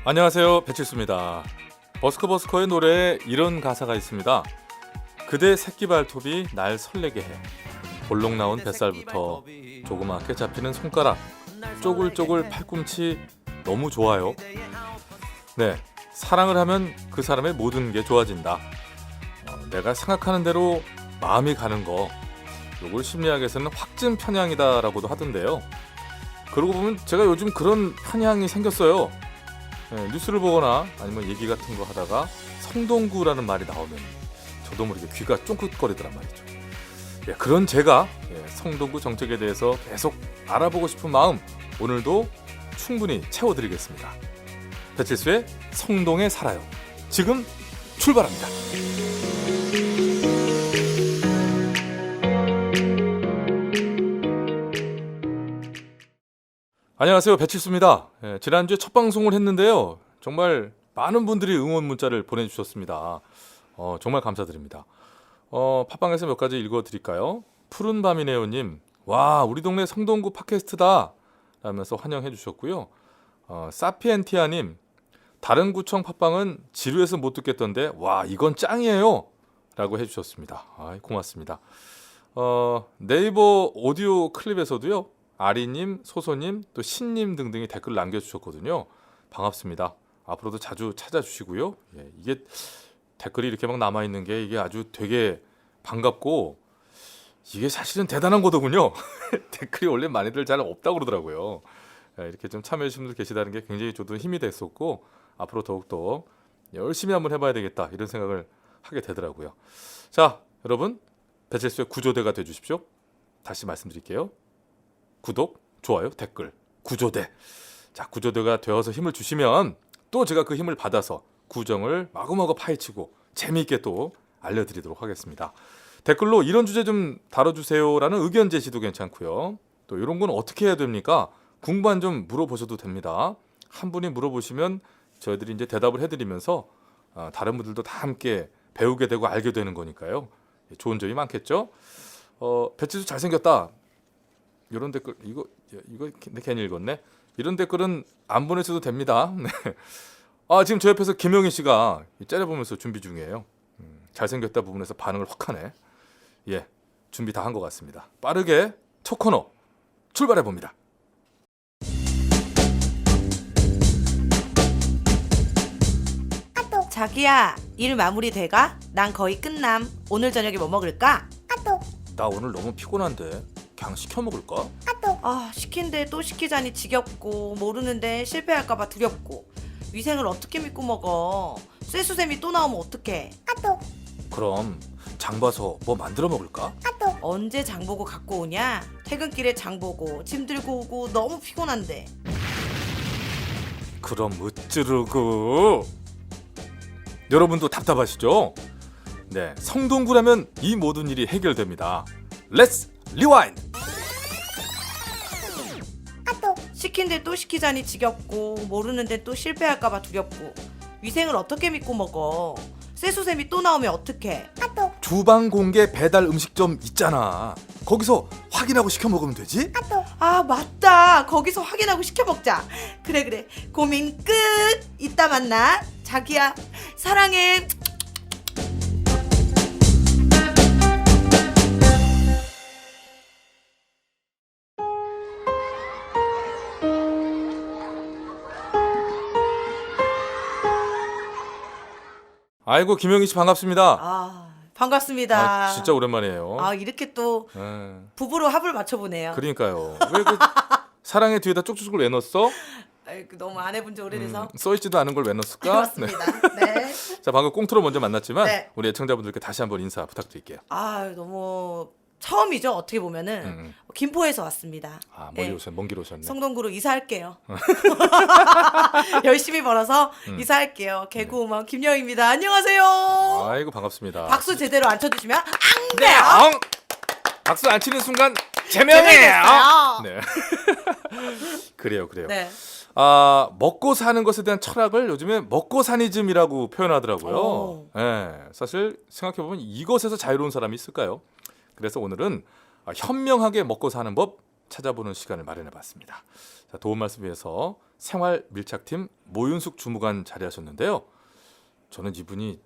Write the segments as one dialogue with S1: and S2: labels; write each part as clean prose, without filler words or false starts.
S1: 안녕하세요, 배칠수입니다. 버스커버스커의 노래에 이런 가사가 있습니다. 그대 새끼 발톱이 날 설레게 해. 볼록 나온 뱃살부터 조그맣게 잡히는 손가락, 쪼글쪼글 팔꿈치 너무 좋아요. 네, 사랑을 하면 그 사람의 모든 게 좋아진다. 내가 생각하는 대로 마음이 가는 거, 요걸 심리학에서는 확증 편향이다라고도 하던데요. 그러고 보면 제가 요즘 그런 편향이 생겼어요. 뉴스를 보거나 아니면 얘기 같은 거 하다가 성동구라는 말이 나오면 저도 모르게 귀가 쫑긋거리더란 말이죠. 그런 제가 성동구 정책에 대해서 계속 알아보고 싶은 마음 오늘도 충분히 채워드리겠습니다. 배칠수의 성동에 살아요. 지금 출발합니다. 안녕하세요, 배칠수입니다. 지난주에 첫 방송을 했는데요. 정말 많은 분들이 응원 문자를 보내주셨습니다. 정말 감사드립니다. 팟빵에서 몇 가지 읽어드릴까요? 푸른밤이네요님, 와 우리 동네 성동구 팟캐스트다 라면서 환영해 주셨고요. 사피엔티아님, 다른 구청 팟빵은 지루해서 못 듣겠던데 와 이건 짱이에요 라고 해주셨습니다. 고맙습니다. 네이버 오디오 클립에서도요, 아리님, 소소님, 또 신님 등등이 댓글 남겨주셨거든요. 반갑습니다. 앞으로도 자주 찾아주시고요. 이게 댓글이 이렇게 막 남아있는 게 이게 아주 되게 반갑고 이게 사실은 대단한 거더군요. 댓글이 원래 많이들 잘 없다고 그러더라고요. 이렇게 좀 참여해주신 분들 계시다는 게 굉장히 저도 힘이 됐었고 앞으로 더욱더 열심히 한번 해봐야 되겠다 이런 생각을 하게 되더라고요. 자, 여러분 배칠수의 구조대가 돼주십시오. 다시 말씀드릴게요. 구독, 좋아요, 댓글, 구조대. 자, 구조대가 되어서 힘을 주시면 또 제가 그 힘을 받아서 구정을 마구마구 파헤치고 재미있게 또 알려드리도록 하겠습니다. 댓글로 이런 주제 좀 다뤄주세요라는 의견 제시도 괜찮고요. 또 이런 건 어떻게 해야 됩니까? 궁금한 점 물어보셔도 됩니다. 한 분이 물어보시면 저희들이 이제 대답을 해드리면서 다른 분들도 다 함께 배우게 되고 알게 되는 거니까요. 좋은 점이 많겠죠? 배치수 잘생겼다. 이런 댓글 이거 괜히 읽었네. 이런 댓글은 안 보내셔도 됩니다. 네. 지금 저 옆에서 김영희 씨가 째려보면서 준비 중이에요. 잘생겼다 부분에서 반응을 확 하네. 준비 다 한 것 같습니다. 빠르게 첫 코너 출발해 봅니다.
S2: 자기야, 일 마무리 돼가? 난 거의 끝남. 오늘 저녁에 뭐 먹을까?
S1: 나 오늘 너무 피곤한데 그냥 시켜 먹을까?
S2: 시킨데 또 시키자니 지겹고 모르는데 실패할까봐 두렵고 위생을 어떻게 믿고 먹어. 쇠수샘이 또 나오면 어떡해.
S1: 그럼 장 봐서 뭐 만들어 먹을까?
S2: 언제 장 보고 갖고 오냐? 퇴근길에 장 보고 짐 들고 오고 너무 피곤한데.
S1: 그럼 으찌르고. 여러분도 답답하시죠? 네, 성동구라면 이 모든 일이 해결됩니다. 렛츠 리와인드.
S2: 시킨데 또 시키자니 지겹고 모르는데 또 실패할까봐 두렵고 위생을 어떻게 믿고 먹어. 쇠수샘이 또 나오면 어떡해.
S1: 주방 공개 배달 음식점 있잖아. 거기서 확인하고 시켜 먹으면 되지?
S2: 맞다. 거기서 확인하고 시켜 먹자. 그래. 고민 끝. 이따 만나. 자기야, 사랑해.
S1: 아이고 김영희 씨 반갑습니다.
S2: 반갑습니다.
S1: 진짜 오랜만이에요.
S2: 이렇게 또
S1: 네.
S2: 부부로 합을 맞춰보네요.
S1: 그러니까요. 왜 그 사랑의 뒤에다 쪽쪽을 왜 넣었어?
S2: 너무 안 해본 지 오래돼서.
S1: 써있지도 않은 걸 왜 넣었을까?
S2: 맞습니다. 네.
S1: 자, 방금 꽁트로 먼저 만났지만
S2: 네.
S1: 우리 애청자분들께 다시 한번 인사 부탁드릴게요.
S2: 너무 처음이죠. 어떻게 보면은 김포에서 왔습니다.
S1: 멀리 먼 길 오셨네.
S2: 성동구로 이사할게요. 열심히 벌어서 이사할게요. 개그우먼 김영희입니다. 안녕하세요.
S1: 아이고 반갑습니다.
S2: 박수 제대로 안 쳐주시면
S1: 네, 박수 안 치는 순간 제명이에요. 네. 그래요.
S2: 네.
S1: 먹고 사는 것에 대한 철학을 요즘에 먹고사니즘이라고 표현하더라고요. 사실 생각해보면 이것에서 자유로운 사람이 있을까요? 그래서 오늘은 현명하게 먹고 사는 법 찾아보는 시간을 마련해봤습니다. 자, 도움 말씀 위해서 생활 밀착팀 모윤숙 주무관 자리하셨는데요. 저는 이분이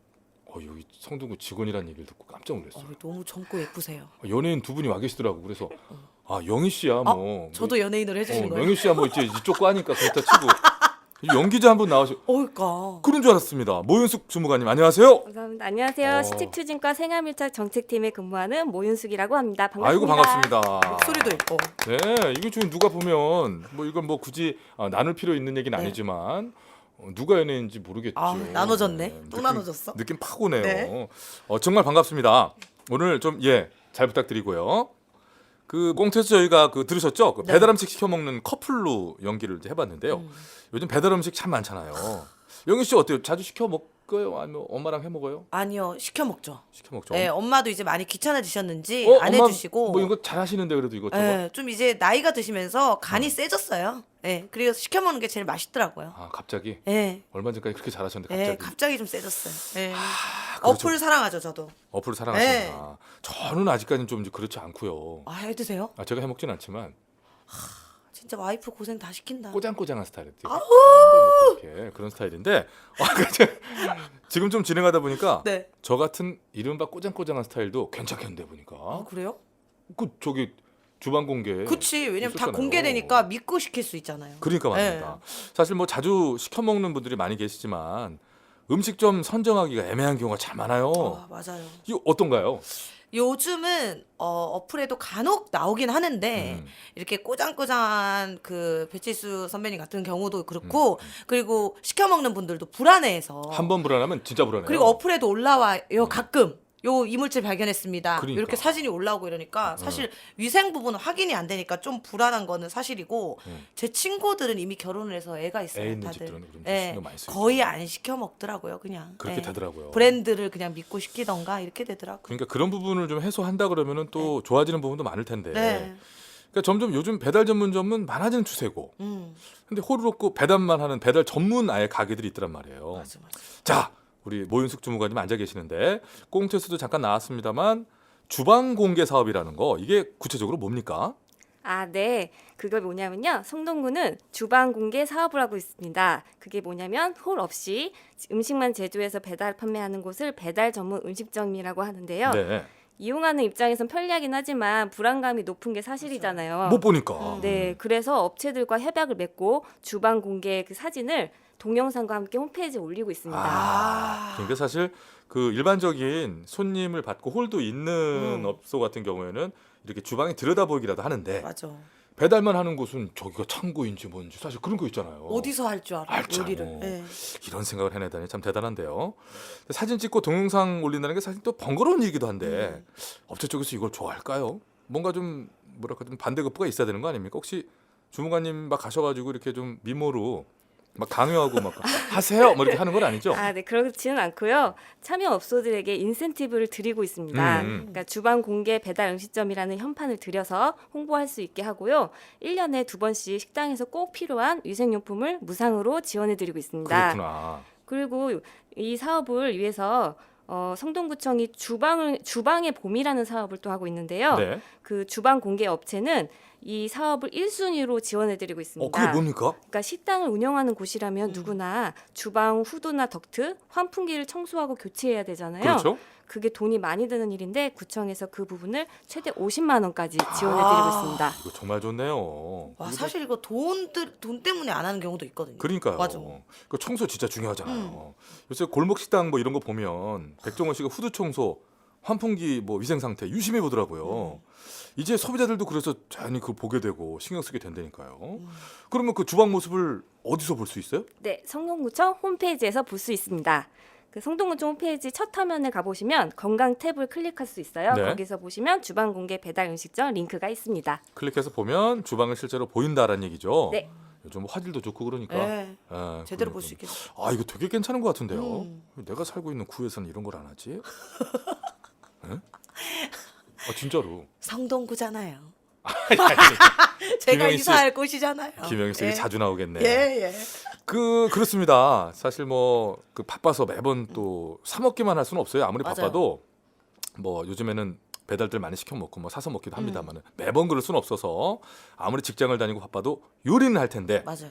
S1: 여기 성동구 직원이라는 얘기를 듣고 깜짝 놀랐어요.
S2: 너무 젊고 예쁘세요.
S1: 연예인 두 분이 와 계시더라고. 그래서 영희 씨야 뭐.
S2: 저도 연예인으로 해주신 거예요?
S1: 영희 씨야 뭐 이제 이쪽 과니까 그렇다 치고 연기자 한 분 나오셔.
S2: 그러니까.
S1: 그런 줄 알았습니다. 모윤숙 주무관님 안녕하세요.
S3: 감사합니다. 안녕하세요. 시책추진과 생활밀착 정책팀에 근무하는 모윤숙이라고 합니다. 반갑습니다.
S1: 아이고 반갑습니다.
S2: 목소리도 예뻐.
S1: 네, 이게 지금 누가 보면 뭐 이건 뭐 굳이 나눌 필요 있는 얘기는
S2: 네.
S1: 아니지만 누가 연예인인지 모르겠죠.
S2: 나눠졌네. 또 나눠졌어.
S1: 느낌 팍 오네요.
S2: 네.
S1: 정말 반갑습니다. 오늘 좀 잘 부탁드리고요. 그 꽁트에서 저희가 들으셨죠?
S2: 네.
S1: 배달 음식 시켜 먹는 커플로 연기를 이제 해봤는데요. 요즘 배달 음식 참 많잖아요. 영희 씨 어때요? 자주 시켜 먹어요? 아니면 엄마랑 해 먹어요?
S2: 아니요, 시켜 먹죠.
S1: 시켜 먹죠.
S2: 네, 엄마도 이제 많이 귀찮아지셨는지 안
S1: 엄마
S2: 해주시고.
S1: 뭐 이거 잘하시는데 그래도 이거 저거.
S2: 네, 좀 이제 나이가 드시면서 간이 세졌어요. 네, 그래서 시켜 먹는 게 제일 맛있더라고요.
S1: 갑자기
S2: 네,
S1: 얼마 전까지 그렇게 잘하셨는데
S2: 네,
S1: 갑자기
S2: 갑자기 좀 세졌어요. 네.
S1: 그렇죠.
S2: 어플 사랑하죠, 저도.
S1: 어플을 사랑하시구나. 저는 아직까지는 좀 이제 그렇지 않고요.
S2: 해 드세요?
S1: 제가 해 먹진 않지만
S2: 진짜 와이프 고생 다 시킨다.
S1: 꼬장꼬장한 스타일이에요. 이렇게 그런 스타일인데 지금 좀 진행하다 보니까
S2: 네.
S1: 저 같은 이른바 꼬장꼬장한 스타일도 괜찮겠는데 보니까
S2: 그래요?
S1: 저기 주방 공개.
S2: 그치. 왜냐면 다
S1: 있었잖아요.
S2: 공개되니까 믿고 시킬 수 있잖아요.
S1: 그러니까 말입니다. 사실 뭐 자주 시켜 먹는 분들이 많이 계시지만 음식점 선정하기가 애매한 경우가 참 많아요.
S2: 맞아요.
S1: 이거 어떤가요?
S2: 요즘은 어플에도 간혹 나오긴 하는데 이렇게 꼬장꼬장한 그 배칠수 선배님 같은 경우도 그렇고 그리고 시켜 먹는 분들도 불안해해서
S1: 한 번 불안하면 진짜 불안해요.
S2: 그리고 어플에도 올라와요 가끔. 요 이물질 발견했습니다.
S1: 그러니까.
S2: 이렇게 사진이 올라오고 이러니까 사실 위생 부분은 확인이 안 되니까 좀 불안한 거는 사실이고 제 친구들은 이미 결혼을 해서 애가 있어요.
S1: 애 있는
S2: 다들.
S1: 집들은 그럼
S2: 예,
S1: 신경 많이 쓰이죠.
S2: 거의 안 시켜 먹더라고요, 그냥.
S1: 그렇게
S2: 예.
S1: 되더라고요.
S2: 브랜드를 그냥 믿고 시키던가 이렇게 되더라고요.
S1: 그러니까 그런 부분을 좀 해소한다 그러면은 또 좋아지는 부분도 많을 텐데.
S2: 네.
S1: 그러니까 점점 요즘 배달 전문점은 많아지는 추세고.
S2: 음.
S1: 근데 호루롭고 배달만 하는 배달 전문 아예 가게들이 있더란 말이에요.
S2: 맞아.
S1: 자, 우리 모윤숙 주무관님 앉아 계시는데 꽁트에서도 잠깐 나왔습니다만 주방 공개 사업이라는 거 이게 구체적으로 뭡니까?
S3: 네. 그게 뭐냐면요. 성동구는 주방 공개 사업을 하고 있습니다. 그게 뭐냐면 홀 없이 음식만 제조해서 배달 판매하는 곳을 배달 전문 음식점이라고 하는데요.
S1: 네.
S3: 이용하는 입장에선 편리하긴 하지만 불안감이 높은 게 사실이잖아요.
S1: 못 보니까.
S3: 네. 그래서 업체들과 협약을 맺고 주방 공개 그 사진을 동영상과 함께 홈페이지에 올리고 있습니다.
S1: 그러니까 사실 그 일반적인 손님을 받고 홀도 있는 업소 같은 경우에는 이렇게 주방에 들여다보기라도 하는데
S2: 맞아.
S1: 배달만 하는 곳은 저기가 창고인지 뭔지 사실 그런 거 있잖아요.
S2: 어디서 할 줄 알아?
S1: 알죠.
S2: 요리를. 예.
S1: 이런 생각을 해내다니 참 대단한데요. 사진 찍고 동영상 올린다는 게 사실 또 번거로운 일이기도 한데 업체 쪽에서 이걸 좋아할까요? 뭔가 좀 뭐랄까 좀 반대급부가 있어야 되는 거 아닙니까? 혹시 주무관님 막 가셔가지고 이렇게 좀 미모로 막 강요하고 막 하세요 뭐 이렇게 하는 건 아니죠?
S3: 네, 그렇지는 않고요. 참여 업소들에게 인센티브를 드리고 있습니다. 그러니까 주방 공개 배달 음식점이라는 현판을 들여서 홍보할 수 있게 하고요. 1년에 2번씩 식당에서 꼭 필요한 위생용품을 무상으로 지원해 드리고 있습니다.
S1: 그렇구나.
S3: 그리고 이 사업을 위해서 성동구청이 주방의 봄이라는 사업을 또 하고 있는데요.
S1: 네.
S3: 그 주방 공개 업체는 이 사업을 1순위로 지원해드리고 있습니다.
S1: 그게 뭡니까?
S3: 그러니까 식당을 운영하는 곳이라면 누구나 주방 후드나 덕트, 환풍기를 청소하고 교체해야 되잖아요.
S1: 그렇죠.
S3: 그게 돈이 많이 드는 일인데 구청에서 그 부분을 최대 50만 원까지 지원해드리고 있습니다.
S1: 이거 정말 좋네요.
S2: 와,
S1: 이거
S2: 사실 이거 돈 때문에 안 하는 경우도 있거든요.
S1: 그러니까요.
S2: 맞아.
S1: 그 청소 진짜 중요하잖아요. 요새 골목 식당 뭐 이런 거 보면 백종원 씨가 후드 청소, 환풍기 뭐 위생 상태 유심히 보더라고요. 이제 소비자들도 그래서 자연히 그거 보게 되고 신경 쓰게 된다니까요. 그러면 그 주방 모습을 어디서 볼 수 있어요?
S3: 네, 성동구청 홈페이지에서 볼 수 있습니다. 그 성동구청 홈페이지 첫 화면에 가보시면 건강 탭을 클릭할 수 있어요.
S1: 네.
S3: 거기서 보시면 주방 공개 배달 음식점 링크가 있습니다.
S1: 클릭해서 보면 주방을 실제로 보인다라는 얘기죠.
S3: 네.
S1: 요즘 뭐 화질도 좋고 그러니까.
S2: 예.
S1: 예,
S2: 제대로
S1: 그러니까.
S2: 볼 수 있겠어.
S1: 이거 되게 괜찮은 것 같은데요. 내가 살고 있는 구에서는 이런 걸 안 하지? 예? 진짜로.
S2: 성동구잖아요.
S1: 아니,
S2: 제가
S1: 김영희 씨.
S2: 이사할 곳이잖아요.
S1: 김영희 씨
S2: 예.
S1: 자주 나오겠네.
S2: 예.
S1: 그렇습니다. 사실 뭐 그 바빠서 매번 또 사 먹기만 할 수는 없어요. 아무리
S2: 맞아요.
S1: 바빠도 뭐 요즘에는 배달들 많이 시켜 먹고 뭐 사서 먹기도 합니다만은 매번 그럴 수는 없어서 아무리 직장을 다니고 바빠도 요리는 할 텐데
S2: 맞아요.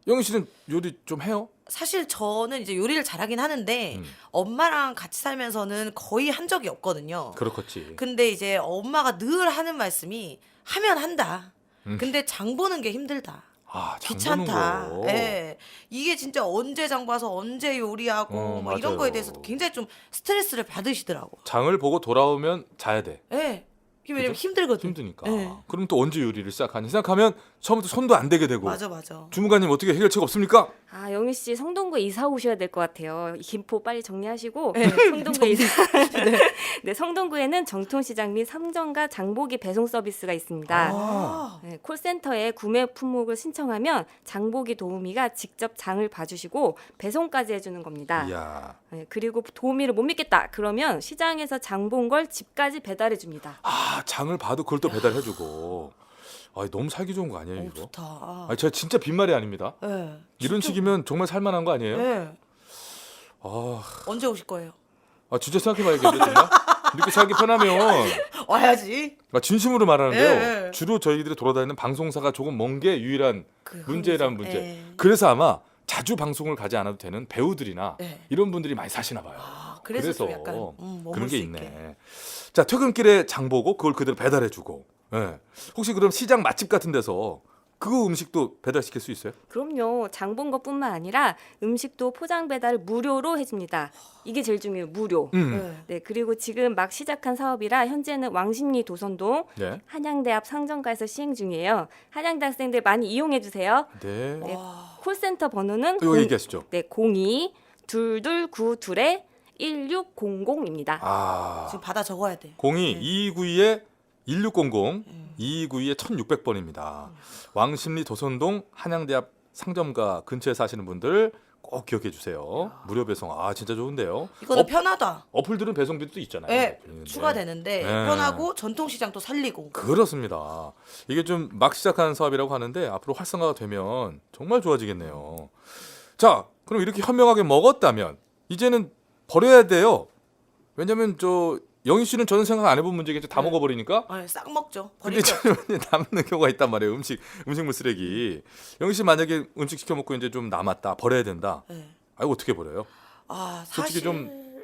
S1: 영희 씨는 요리 좀 해요?
S2: 사실 저는 이제 요리를 잘하긴 하는데
S1: 음.
S2: 엄마랑 같이 살면서는 거의 한 적이 없거든요.
S1: 그렇겠지.
S2: 근데 이제 엄마가 늘 하는 말씀이 하면 한다.
S1: 음.
S2: 근데 장 보는 게 힘들다.
S1: 아, 장
S2: 귀찮다.
S1: 보는 거.
S2: 예. 이게 진짜 언제 장 봐서 언제 요리하고 막 이런
S1: 맞아요.
S2: 거에 대해서 굉장히 좀 스트레스를 받으시더라고.
S1: 장을 보고 돌아오면 자야 돼.
S2: 예. 이게 왜냐면
S1: 그죠?
S2: 힘들거든.
S1: 힘드니까.
S2: 예.
S1: 그럼 또 언제 요리를 시작하니 생각하면 처음부터 손도 안 대게 되고.
S2: 맞아 맞아.
S1: 주무관님 어떻게 해결책 없습니까?
S3: 아, 영희 씨 성동구에 이사 오셔야 될 것 같아요. 이 김포 빨리 정리하시고
S2: 네.
S3: 성동구에 이사. 네, 성동구에는 정통시장 및 상점과 장보기 배송 서비스가 있습니다.
S2: 아.
S3: 네, 콜센터에 구매 품목을 신청하면 장보기 도우미가 직접 장을 봐주시고 배송까지 해주는 겁니다.
S1: 이야.
S3: 네, 그리고 도우미를 못 믿겠다 그러면 시장에서 장 본 걸 집까지 배달해 줍니다.
S1: 아, 장을 봐도 그걸 또 배달해주고. 아, 너무 살기 좋은 거 아니에요,
S2: 오,
S1: 이거?
S2: 좋다.
S1: 아, 제가 진짜 빈말이 아닙니다.
S2: 예.
S1: 이런 식이면 정말 살만한 거 아니에요?
S2: 예.
S1: 아,
S2: 언제 오실 거예요?
S1: 진짜 생각해봐야겠는데 정말? 이렇게 살기 편하면
S2: 와야지.
S1: 진심으로 말하는데요.
S2: 예, 예.
S1: 주로 저희들이 돌아다니는 방송사가 조금 먼 게 유일한
S2: 그
S1: 문제란
S2: 항상-
S1: 문제.
S2: 예.
S1: 그래서 아마 자주 방송을 가지 않아도 되는 배우들이나
S2: 예.
S1: 이런 분들이 많이 사시나 봐요.
S2: 아, 그래서 좀 약간 머물
S1: 그런 게
S2: 수
S1: 있네.
S2: 있게.
S1: 자, 퇴근길에 장 보고 그걸 그대로 배달해주고. 예. 혹시 그럼 시장 맛집 같은 데서 그 음식도 배달시킬 수 있어요?
S3: 그럼요. 장 본 것뿐만 아니라 음식도 포장 배달 무료로 해줍니다. 이게 제일 중요해요. 무료.
S1: 음.
S2: 예.
S3: 네, 그리고 지금 막 시작한 사업이라 현재는 왕십리 도선동
S1: 네.
S3: 한양대 앞 상점가에서 시행 중이에요. 한양대 학생들 많이 이용해 주세요.
S1: 네.
S3: 네.
S2: 와.
S3: 콜센터 번호는
S1: 이거 얘기하시죠.
S3: 네, 02-2292-1600입니다.
S1: 아.
S2: 지금 받아 적어야 돼.
S1: 02-2292에 1600, 2292에 1600번입니다. 왕십리 도선동 한양대 앞 상점가 근처에 사시는 분들 꼭 기억해 주세요. 무료 배송. 아, 진짜 좋은데요.
S2: 이거는 편하다.
S1: 어플들은 배송비도 또 있잖아요.
S2: 예.
S1: 있는데.
S2: 추가되는데
S1: 네.
S2: 편하고 전통시장도 살리고.
S1: 그렇습니다. 이게 좀 막 시작하는 사업이라고 하는데 앞으로 활성화가 되면 정말 좋아지겠네요. 자, 그럼 이렇게 현명하게 먹었다면 이제는 버려야 돼요. 왜냐면 영희 씨는 저는 생각 안 해본 문제겠죠. 다
S2: 네.
S1: 먹어버리니까.
S2: 싹 먹죠.
S1: 근데
S2: 버리죠.
S1: 저는 남는 경우가 있단 말이에요. 음식물 쓰레기. 영희 씨 만약에 음식 시켜 먹고 이제 좀 남았다, 버려야 된다.
S2: 예.
S1: 아, 이거 어떻게 버려요?
S2: 아,
S1: 솔직히
S2: 사실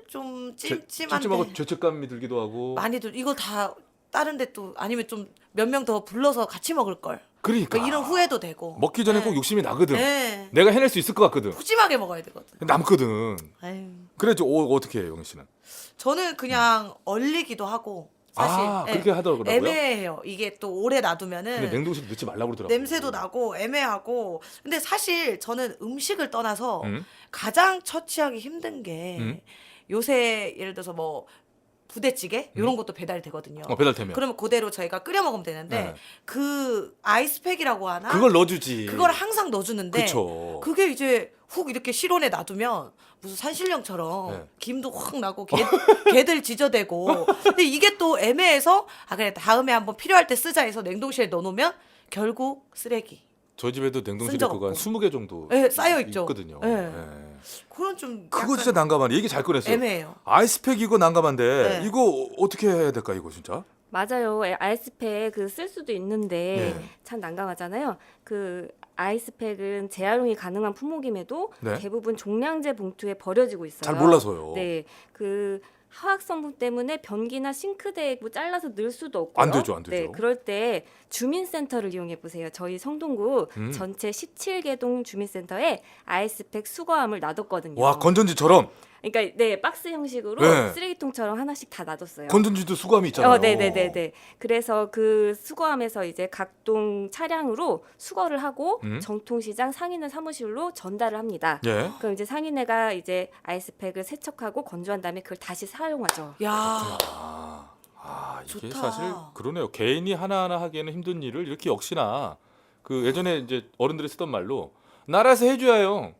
S1: 좀
S2: 찜찜한데
S1: 찜찜하고 죄책감이 들기도 하고.
S2: 많이들 이거 다 다른데 또 아니면 좀 몇 명 더 불러서 같이 먹을 걸.
S1: 그러니까
S2: 이런 후회도 되고.
S1: 먹기 전에
S2: 예.
S1: 꼭 욕심이 나거든.
S2: 예.
S1: 내가 해낼 수 있을 것 같거든.
S2: 푸짐하게 먹어야 되거든.
S1: 남거든.
S2: 아유.
S1: 그래서 어떻게 해요, 영희 씨는?
S2: 저는 그냥 얼리기도 하고 사실 예.
S1: 그렇게 하더라고요.
S2: 애매해요. 이게 또 오래 놔두면은
S1: 근데 냉동실에 넣지 말라고 그러더라고요.
S2: 냄새도 나고 애매하고. 근데 사실 저는 음식을 떠나서
S1: 음?
S2: 가장 처치하기 힘든 게
S1: 음?
S2: 요새 예를 들어서 뭐 부대찌개 이런 것도 배달이 되거든요.
S1: 배달되면.
S2: 그러면 그대로 저희가 끓여 먹으면 되는데
S1: 네.
S2: 그 아이스팩이라고 하나?
S1: 그걸 넣어주지.
S2: 그걸 항상 넣어주는데
S1: 그쵸.
S2: 그게 이제 훅 이렇게 실온에 놔두면 무슨 산신령처럼
S1: 네.
S2: 김도 확 나고 개들 지저대고. 근데 이게 또 애매해서 그래 다음에 한번 필요할 때 쓰자 해서 냉동실에 넣어놓으면 결국 쓰레기.
S1: 저희 집에도 냉동실에
S2: 쓴적
S1: 그거 한
S2: 없고.
S1: 20개 정도
S2: 네, 쌓여 있죠.
S1: 있거든요.
S2: 네.
S1: 네.
S2: 그건 좀
S1: 그거
S2: 약간
S1: 진짜 난감하네. 얘기 잘 꺼냈어요.
S2: 애매해요.
S1: 아이스팩 이거 난감한데
S2: 네.
S1: 이거 어떻게 해야 될까 이거 진짜?
S3: 맞아요. 아이스팩 쓸 수도 있는데
S1: 네.
S3: 참 난감하잖아요. 그 아이스팩은 재활용이 가능한 품목임에도
S1: 네.
S3: 대부분 종량제 봉투에 버려지고 있어요.
S1: 잘 몰라서요.
S3: 네, 그 화학 성분 때문에 변기나 싱크대에 뭐 잘라서 넣을 수도 없고요.
S1: 안 되죠, 안 되죠.
S3: 네, 그럴 때 주민센터를 이용해 보세요. 저희 성동구 전체 17개 동 주민센터에 아이스팩 수거함을 놔뒀거든요.
S1: 와, 건전지처럼
S3: 그러니까 네 박스 형식으로
S1: 네.
S3: 쓰레기통처럼 하나씩 다 놔뒀어요.
S1: 건전지도 수거함이 있잖아요.
S3: 네네네네. 그래서 그 수거함에서 이제 각동 차량으로 수거를 하고 정통시장 상인회 사무실로 전달을 합니다.
S1: 예.
S3: 그럼 이제 상인회가 이제 아이스팩을 세척하고 건조한 다음에 그걸 다시 사용하죠.
S2: 야,
S1: 이게
S2: 좋다.
S1: 사실 그러네요. 개인이 하나하나 하기에는 힘든 일을 이렇게 역시나 그 예전에 이제 어른들이 쓰던 말로 나라에서 해줘야요.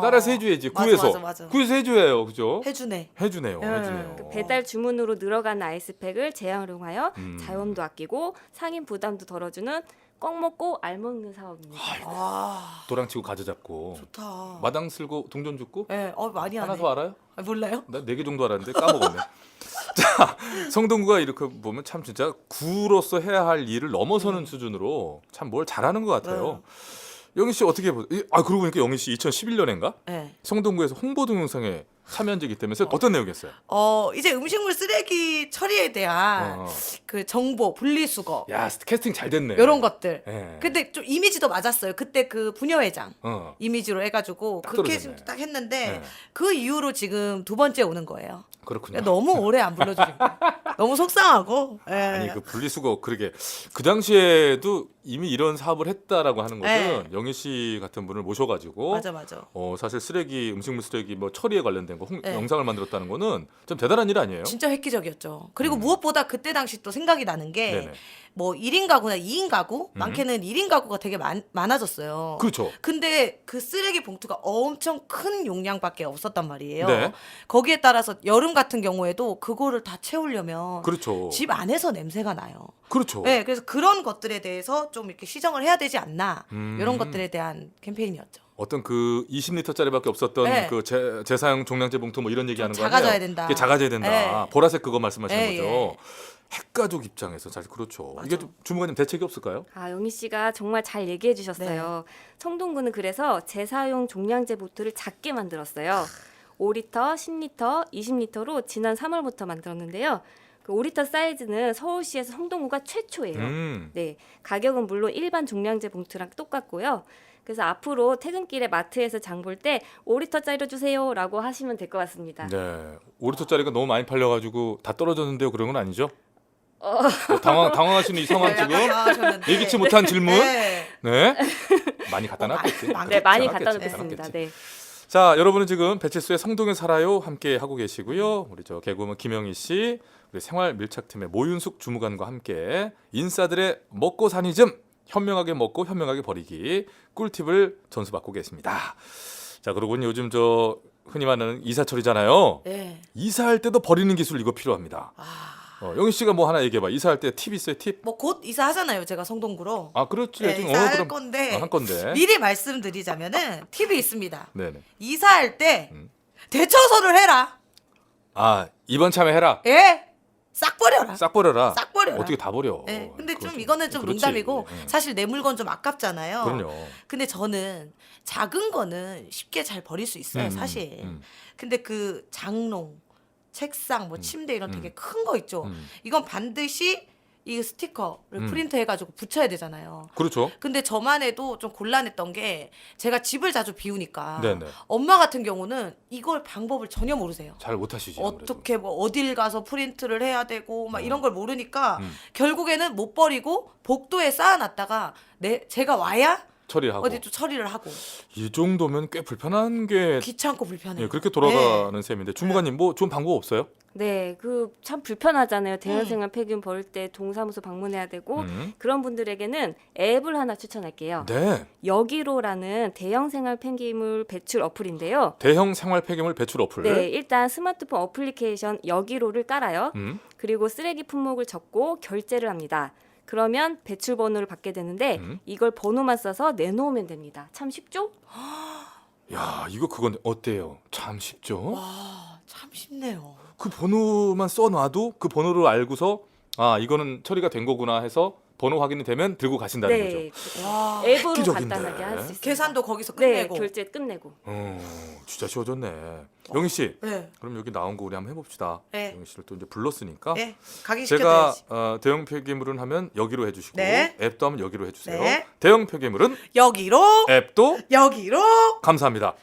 S1: 나라에서 해줘야지. 구에서
S2: 맞아.
S1: 구에서 해줘야요, 그죠?
S2: 해주네.
S1: 해주네요.
S2: 예.
S1: 해주네요.
S3: 그 배달 주문으로 늘어간 아이스팩을 재활용하여
S1: 음.
S3: 자원도 아끼고 상인 부담도 덜어주는 껌 먹고 알 먹는 사업입니다.
S2: 와,
S1: 도랑치고 가져잡고
S2: 좋다.
S1: 마당 쓸고 동전 줍고
S2: 예, 많이 하네.
S1: 하나 더 알아요?
S2: 몰라요?
S1: 나 4개 정도 알았는데 까먹었네. 자, 성동구가 이렇게 보면 참 진짜 구로서 해야 할 일을 넘어서는 수준으로 참 뭘 잘하는 것 같아요. 영희 씨 어떻게 보세요? 그러고 보니까 영희 씨 2011년인가
S2: 네.
S1: 성동구에서 홍보 동영상에 참여한 적이 있다면서요? 어떤 내용이었어요?
S2: 이제 음식물 쓰레기 처리에 대한
S1: 어.
S2: 그 정보, 분리수거
S1: 야 캐스팅 잘 됐네.
S2: 이런 것들.
S1: 예.
S2: 근데 좀 이미지도 맞았어요. 그때 그 부녀회장
S1: 어.
S2: 이미지로 해가지고
S1: 딱
S2: 그
S1: 떨어졌네.
S2: 캐스팅 딱 했는데
S1: 네.
S2: 그 이후로 지금 두 번째 오는 거예요.
S1: 그렇군요.
S2: 너무 오래 안 불러주니까 너무 속상하고. 예.
S1: 아니 그 분리수거 그러게 그 당시에도 이미 이런 사업을 했다라고 하는 것은
S2: 네.
S1: 영희 씨 같은 분을 모셔가지고
S2: 맞아.
S1: 사실 쓰레기 음식물 쓰레기 뭐 처리에 관련된 거
S2: 네.
S1: 영상을 만들었다는 거는 좀 대단한 일 아니에요?
S2: 진짜 획기적이었죠. 그리고 무엇보다 그때 당시 또 생각이 나는 게
S1: 네네.
S2: 뭐 1인 가구나 2인 가구, 많게는 1인 가구가 되게 많아졌어요.
S1: 그렇죠.
S2: 근데 그 쓰레기 봉투가 엄청 큰 용량밖에 없었단 말이에요.
S1: 네.
S2: 거기에 따라서 여름 같은 경우에도 그거를 다 채우려면
S1: 그렇죠.
S2: 집 안에서 냄새가 나요.
S1: 그렇죠.
S2: 네, 그래서 그런 것들에 대해서 좀 이렇게 시정을 해야 되지 않나
S1: 음.
S2: 이런 것들에 대한 캠페인이었죠.
S1: 어떤 그 20리터짜리밖에 없었던
S2: 네.
S1: 그 재사용 종량제 봉투 뭐 이런 얘기하는 거 아니에요?
S2: 작아져야 된다.
S1: 그게 작아져야 된다.
S2: 네.
S1: 보라색 그거 말씀하시는
S2: 네,
S1: 거죠.
S2: 예.
S1: 핵가족 입장에서 사실 그렇죠.
S2: 맞아.
S1: 이게 좀 주무관님 대책이 없을까요?
S3: 영희 씨가 정말 잘 얘기해 주셨어요. 성동구는 그래서 재사용 종량제 보트를 작게 만들었어요. 5리터, 10리터, 20리터로 지난 3월부터 만들었는데요. 그 5리터 사이즈는 서울시에서 성동구가 최초예요. 네, 가격은 물론 일반 종량제 봉투랑 똑같고요. 그래서 앞으로 퇴근길에 마트에서 장 볼 때 5리터짜리로 주세요라고 하시면 될 것 같습니다.
S1: 네. 5리터짜리가 너무 많이 팔려가지고 다 떨어졌는데요. 그런 건 아니죠? 당황하시는 이 상황 지금 예기치 못한 질문.
S2: 네.
S1: 네. 많이 갖다 놨겠지.
S3: 네, 많이
S1: 갖다
S3: 갖다
S1: 놨겠지.
S3: 놓겠습니다. 네.
S1: 자, 여러분은 지금 배칠수의 성동에 살아요 함께 하고 계시고요. 우리 저 개그우먼 김영희 씨, 우리 생활 밀착팀의 모윤숙 주무관과 함께 인싸들의 먹고 사니즘, 현명하게 먹고 현명하게 버리기 꿀팁을 전수받고 계십니다. 자, 그러고 보니 요즘 저 흔히 말하는 이사철이잖아요.
S2: 네.
S1: 이사할 때도 버리는 기술 이거 필요합니다. 영희 씨가 뭐 하나 얘기해봐. 이사할 때 팁 있어요? 팁?
S2: 뭐 곧 이사하잖아요. 제가 성동구로.
S1: 그렇지.
S2: 네,
S1: 지금
S2: 이사할
S1: 그럼
S2: 건데
S1: 한 건데.
S2: 미리 말씀드리자면은 팁이 있습니다.
S1: 네네.
S2: 이사할 때 대처서를 해라.
S1: 이번 참에 해라.
S2: 예. 싹 버려라.
S1: 싹 버려라.
S2: 싹 버려라.
S1: 어떻게 다 버려?
S2: 네. 근데 좀
S1: 그렇지.
S2: 이거는 좀
S1: 그렇지.
S2: 농담이고 사실 내 물건 좀 아깝잖아요.
S1: 그럼요.
S2: 근데 저는 작은 거는 쉽게 잘 버릴 수 있어요, 사실. 근데 그 장롱, 책상, 뭐 침대 이런 되게 큰 거 있죠. 이건 반드시 이 스티커를 프린트 해가지고 붙여야 되잖아요.
S1: 그렇죠.
S2: 근데 저만 해도 좀 곤란했던 게 제가 집을 자주 비우니까
S1: 네네.
S2: 엄마 같은 경우는 이걸 방법을 전혀 모르세요.
S1: 잘 못하시지. 아무래도.
S2: 어떻게 뭐 어딜 가서 프린트를 해야 되고 막 이런 걸 모르니까 결국에는 못 버리고 복도에 쌓아놨다가 제가 와야
S1: 처리하고.
S2: 어디 또 처리를 하고
S1: 이 정도면 꽤 불편한 게
S2: 귀찮고 불편해요.
S1: 그렇게 돌아가는 셈인데 주무관님 뭐 좋은 방법 없어요?
S3: 네, 그 참 불편하잖아요. 대형생활 폐기물 버릴 때 동사무소 방문해야 되고 그런 분들에게는 앱을 하나 추천할게요.
S1: 네.
S3: 여기로라는 대형생활 폐기물 배출 어플인데요.
S1: 대형 생활 폐기물 배출 어플.
S3: 네, 일단 스마트폰 어플리케이션 여기로를 깔아요. 그리고 쓰레기 품목을 적고 결제를 합니다. 그러면 배출 번호를 받게 되는데 이걸 번호만 써서 내놓으면 됩니다. 참 쉽죠?
S1: 야, 이거 그건 어때요? 참 쉽죠?
S2: 와, 참 쉽네요.
S1: 그 번호만 써놔도 그 번호를 알고서 이거는 처리가 된 거구나 해서 번호 확인이 되면 들고 가신다는
S3: 네,
S1: 거죠.
S2: 와,
S3: 앱으로
S1: 획기적인데.
S3: 간단하게 할 수 있습니다.
S2: 계산도 거기서
S3: 네,
S2: 끝내고.
S3: 결제 끝내고.
S1: 진짜 쉬워졌네. 영희 씨,
S2: 네.
S1: 그럼 여기 나온 거 우리 한번 해봅시다.
S2: 네.
S1: 영희 씨를 또 이제 불렀으니까.
S2: 네. 각인
S1: 제가
S2: 시켜드려야지.
S1: 대형 폐기물은 하면 여기로 해주시고
S2: 네.
S1: 앱도 하면 여기로 해주세요.
S2: 네.
S1: 대형 폐기물은
S2: 여기로
S1: 앱도
S2: 여기로.
S1: 감사합니다.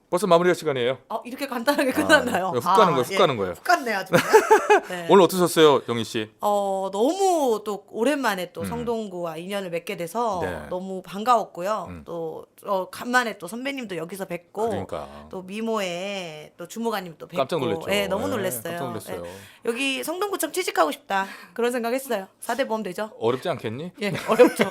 S1: 벌써 마무리할 시간이에요.
S2: 이렇게 간단하게 끝났나요?
S1: 훅 가는 거예요. 훅 가는 거예요.
S2: 훅 갔네 아주. 그냥. 네.
S1: 오늘 어떠셨어요, 영희 씨?
S2: 너무 또 오랜만에 또 성동구와 인연을 맺게 돼서
S1: 네.
S2: 너무 반가웠고요. 또 간만에 또 선배님도 여기서 뵙고
S1: 그러니까
S2: 또 미모에 또 주무관님 또 뵙고
S1: 깜짝 놀랐죠.
S2: 네, 너무
S1: 네,
S2: 놀랐어요.
S1: 깜짝 놀랐어요.
S2: 네. 여기 성동구청 취직하고 싶다 그런 생각했어요. 4대 보험 되죠?
S1: 어렵지 않겠니?
S2: 예, 어렵죠.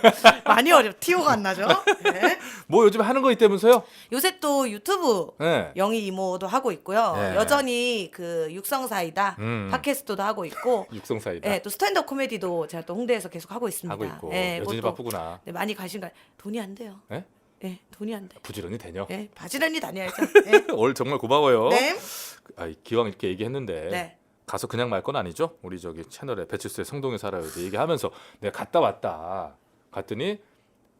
S2: 많이 어렵. 티오가 안 나죠? 네.
S1: 뭐 요즘 하는 거 있다면서요?
S2: 요새 또 유튜브
S1: 네.
S2: 영희 이모도 하고 있고요.
S1: 네.
S2: 여전히 그 육성사이다 팟캐스트도 하고 있고
S1: 육성사이다.
S2: 또 스탠드업 코미디도 제가 또 홍대에서 계속 하고 있습니다.
S1: 하고 있고
S2: 예,
S1: 여전히
S2: 그것도,
S1: 바쁘구나.
S2: 네, 많이 가신가? 돈이 안 돼요.
S1: 예?
S2: 예, 돈이 안 돼.
S1: 부지런히 되냐?
S2: 예, 바지런히 다녀야죠. 예.
S1: 오늘 정말 고마워요.
S2: 네.
S1: 기왕 이렇게 얘기했는데
S2: 네.
S1: 가서 그냥 말 건 아니죠? 우리 저기 채널에 배칠수의 성동에 살아요 이제 얘기하면서 내가 갔다 왔다. 갔더니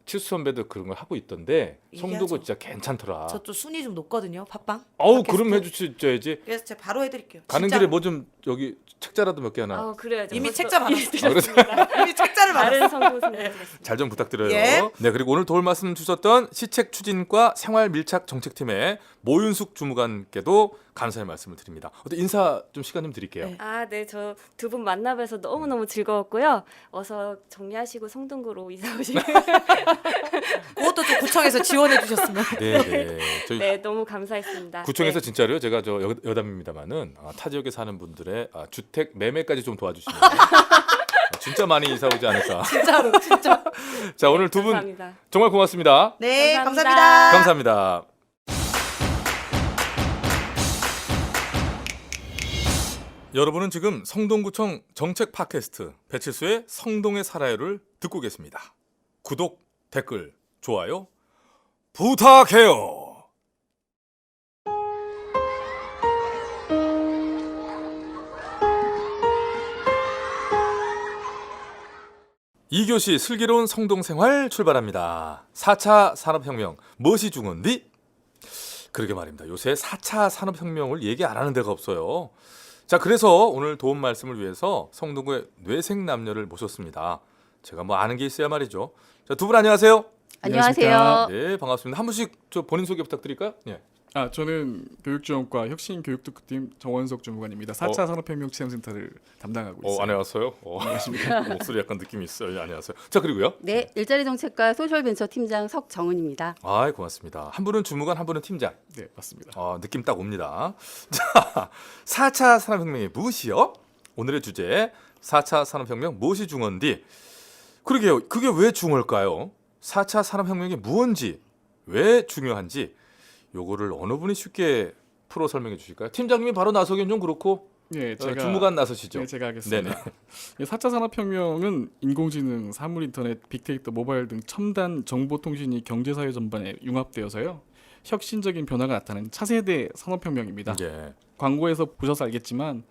S1: 치수 선배도 그런 걸 하고 있던데
S2: 얘기하죠.
S1: 성도가 진짜 괜찮더라.
S2: 저도 순위 좀 높거든요. 팟빵.
S1: 어우
S2: 팟캐스트.
S1: 그럼 해주셔야지.
S2: 그래서 제가 바로 해드릴게요.
S1: 가는
S2: 진짜로.
S1: 길에 뭐 좀 여기 책자라도 몇 개 하나
S3: 그래야죠.
S2: 이미
S3: 벌써
S2: 책자 받았어요.
S3: 이미 드렸습니다.
S2: 이미 책자를 받았어요.
S3: 다른 성도 선배님께서.
S1: 잘 좀 부탁드려요.
S2: 예.
S1: 네 그리고 오늘 도울 말씀 주셨던 시책 추진과 생활 밀착 정책팀의 모윤숙 주무관께도 감사의 말씀을 드립니다. 어떤 인사 좀 시간 좀 드릴게요.
S2: 네.
S3: 네, 저 두 분 만나뵈서 너무너무 즐거웠고요. 어서 정리하시고 성동구로 이사 오시길.
S2: 그것도 좀 구청에서 지원해 주셨으면.
S1: 네. 저희
S3: 네, 너무 감사했습니다.
S1: 구청에서
S3: 네.
S1: 진짜로요. 제가 저 여담입니다만은 타 지역에 사는 분들의 주택 매매까지 좀 도와주시면 진짜 많이 이사 오지 않을까.
S2: 진짜로 진짜.
S1: 자 오늘 두 분
S3: 감사합니다.
S1: 정말 고맙습니다.
S2: 네,
S3: 감사합니다.
S2: 감사합니다.
S1: 감사합니다. 여러분은 지금 성동구청 정책 팟캐스트 배칠수의 성동에 살아요를 듣고 계십니다. 구독, 댓글, 좋아요 부탁해요. 이교시 슬기로운 성동생활 출발합니다. 4차 산업혁명 무엇이 중요한디? 그러게 말입니다. 요새 4차 산업혁명을 얘기 안 하는 데가 없어요. 자, 그래서 오늘 도움 말씀을 위해서 성동구의 뇌생남녀를 모셨습니다. 제가 뭐 아는 게 있어야 말이죠. 자, 두 분 안녕하세요.
S4: 안녕하세요.
S1: 네, 반갑습니다. 한 분씩 저 본인 소개 부탁드릴까요? 예.
S4: 저는 교육지원과 혁신교육특구팀 정원석 주무관입니다. 4차 산업혁명 체험센터를 담당하고 있습니다.
S1: 안녕하세요.
S4: 안녕하십니까.
S1: 목소리 약간 느낌이 있어요. 예, 안녕하세요. 자, 그리고요.
S5: 네, 일자리 정책과 소셜벤처 팀장 석정은입니다.
S1: 고맙습니다. 한 분은 주무관, 한 분은 팀장.
S4: 네, 맞습니다.
S1: 느낌 딱 옵니다. 자, 4차 산업혁명이 무엇이요? 오늘의 주제 4차 산업혁명 무엇이 중요한디? 그러게요. 그게 왜 중요할까요? 4차 산업혁명이 무엇인지, 왜 중요한지 요거를 어느 분이 쉽게 풀어 설명해 주실까요? 팀장님이 바로 나서긴 좀 그렇고
S4: 네,
S1: 주무관 나서시죠.
S4: 네, 제가 하겠습니다.
S1: 네네.
S4: 4차 산업혁명은 인공지능, 사물인터넷, 빅데이터, 모바일 등 첨단 정보통신이 경제사회 전반에 융합되어서요. 혁신적인 변화가 나타나는 차세대 산업혁명입니다.
S1: 예.
S4: 광고에서 보셔서 알겠지만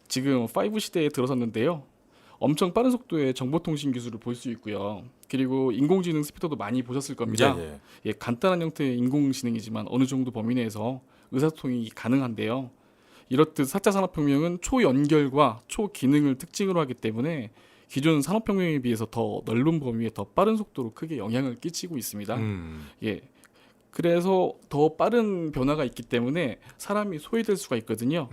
S4: 지금 5 시대에 들어섰는데요. 엄청 빠른 속도의 정보통신 기술을 볼 수 있고요. 그리고 인공지능 스피커도 많이 보셨을 겁니다.
S1: 예.
S4: 간단한 형태의 인공지능이지만 어느 정도 범위 내에서 의사소통이 가능한데요. 이렇듯 4차 산업혁명은 초연결과 초기능을 특징으로 하기 때문에 기존 산업혁명에 비해서 더 넓은 범위에 더 빠른 속도로 크게 영향을 끼치고 있습니다. 예. 그래서 더 빠른 변화가 있기 때문에 사람이 소외될 수가 있거든요.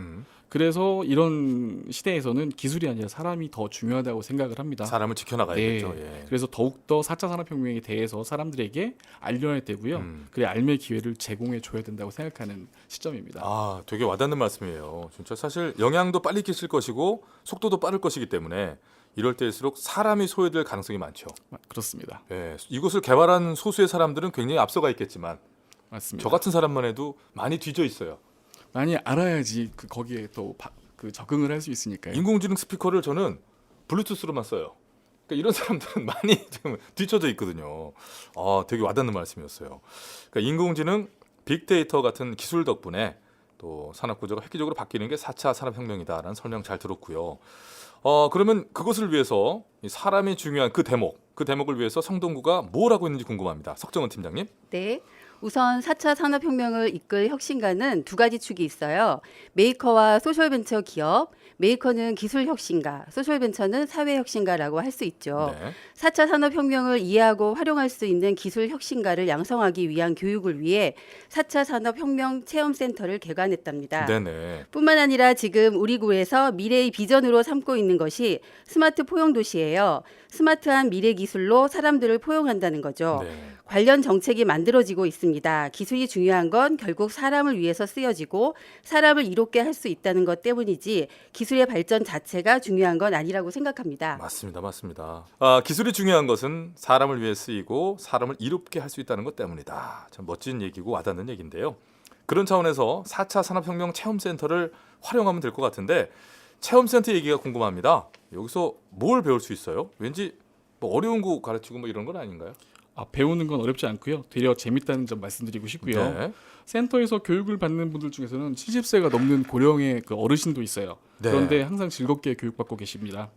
S4: 그래서 이런 시대에서는 기술이 아니라 사람이 더 중요하다고 생각을 합니다.
S1: 사람을 지켜나가야겠죠. 예.
S4: 그래서 더욱더 4차 산업혁명에 대해서 사람들에게 알려야 되고요. 그래 알매 기회를 제공해 줘야 된다고 생각하는 시점입니다.
S1: 되게 와닿는 말씀이에요. 진짜 사실 영향도 빨리 끼칠 것이고 속도도 빠를 것이기 때문에 이럴 때일수록 사람이 소외될 가능성이 많죠.
S4: 그렇습니다.
S1: 예, 이것을 개발한 소수의 사람들은 굉장히 앞서가 있겠지만
S4: 맞습니다.
S1: 저 같은 사람만 해도 많이 뒤져 있어요.
S4: 많이 알아야지 거기에 또 적응을 할 수 있으니까요.
S1: 인공지능 스피커를 저는 블루투스로만 써요. 그러니까 이런 사람들은 많이 좀 뒤쳐져 있거든요. 되게 와닿는 말씀이었어요. 그러니까 인공지능, 빅데이터 같은 기술 덕분에 또 산업 구조가 획기적으로 바뀌는 게 4차 산업혁명이다라는 설명 잘 들었고요. 그러면 그것을 위해서 사람이 중요한 그 대목을 위해서 성동구가 뭘 하고 있는지 궁금합니다. 석정은 팀장님.
S5: 네. 우선 4차 산업혁명을 이끌 혁신가는 두 가지 축이 있어요. 메이커와 소셜벤처 기업. 메이커는 기술혁신가, 소셜벤처는 사회혁신가라고 할 수 있죠.
S1: 네.
S5: 4차 산업혁명을 이해하고 활용할 수 있는 기술혁신가를 양성하기 위한 교육을 위해 4차 산업혁명 체험센터를 개관했답니다.
S1: 네네.
S5: 뿐만 아니라 지금 우리 구에서 미래의 비전으로 삼고 있는 것이 스마트 포용도시예요. 스마트한 미래 기술로 사람들을 포용한다는 거죠.
S1: 네.
S5: 관련 정책이 만들어지고 있습니다. 기술이 중요한 건 결국 사람을 위해서 쓰여지고 사람을 이롭게 할 수 있다는 것 때문이지 기술의 발전 자체가 중요한 건 아니라고 생각합니다.
S1: 맞습니다. 기술이 중요한 것은 사람을 위해 쓰이고 사람을 이롭게 할 수 있다는 것 때문이다. 참 멋진 얘기고 와닿는 얘기인데요. 그런 차원에서 4차 산업혁명 체험센터를 활용하면 될 것 같은데 체험센터 얘기가 궁금합니다. 여기서 뭘 배울 수 있어요? 왠지 뭐 어려운 거 가르치고 뭐 이런 건 아닌가요?
S4: 배우는 건 어렵지 않고요. 되려 재밌다는 점 말씀드리고 싶고요.
S1: 네.
S4: 센터에서 교육을 받는 분들 중에서는 70세가 넘는 고령의 그 어르신도 있어요.
S1: 네.
S4: 그런데 항상 즐겁게 교육받고 계십니다.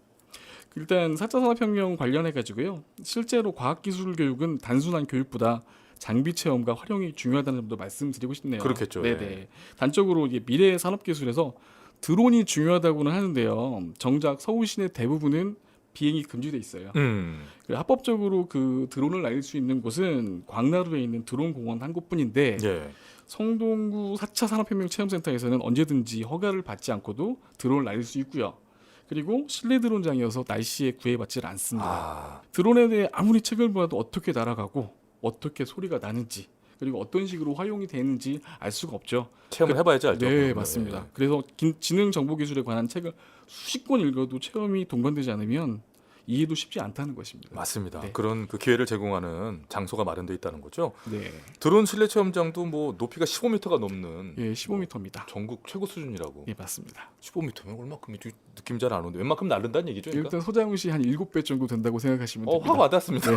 S4: 일단 4차 산업혁명 관련해 가지고요. 실제로 과학기술 교육은 단순한 교육보다 장비 체험과 활용이 중요하다는 점도 말씀드리고 싶네요.
S1: 그렇겠죠.
S4: 네네.
S1: 예.
S4: 단적으로 이게 미래의 산업기술에서 드론이 중요하다고는 하는데요. 정작 서울 시내 대부분은 비행이 금지돼 있어요. 그리고 합법적으로 그 드론을 날릴 수 있는 곳은 광나루에 있는 드론 공원 한 곳뿐인데
S1: 예.
S4: 성동구 4차 산업혁명 체험센터에서는 언제든지 허가를 받지 않고도 드론을 날릴 수 있고요. 그리고 실내 드론장이어서 날씨에 구애받지 않습니다.
S1: 아,
S4: 드론에 대해 아무리 책을 보아도 어떻게 날아가고 어떻게 소리가 나는지 그리고 어떤 식으로 활용이 되는지 알 수가 없죠.
S1: 체험을 해봐야지 알죠.
S4: 네,
S1: 그러면.
S4: 맞습니다. 그래서 지능 정보 기술에 관한 책을 수십 권 읽어도 체험이 동반되지 않으면 이해도 쉽지 않다는 것입니다.
S1: 맞습니다.
S4: 네.
S1: 그런 그 기회를 제공하는 장소가 마련돼 있다는 거죠.
S4: 네,
S1: 드론 실내 체험장도 뭐 높이가 15m가 넘는
S4: 예, 15m입니다.
S1: 전국 최고 수준이라고.
S4: 예, 맞습니다.
S1: 15m면 얼마큼인지 느낌 잘 안 오는데 웬만큼 나른다는 얘기죠. 그러니까?
S4: 일단 소장훈 씨 한 7배 정도 된다고 생각하시면 됩니다.
S1: 확 와닿습니다.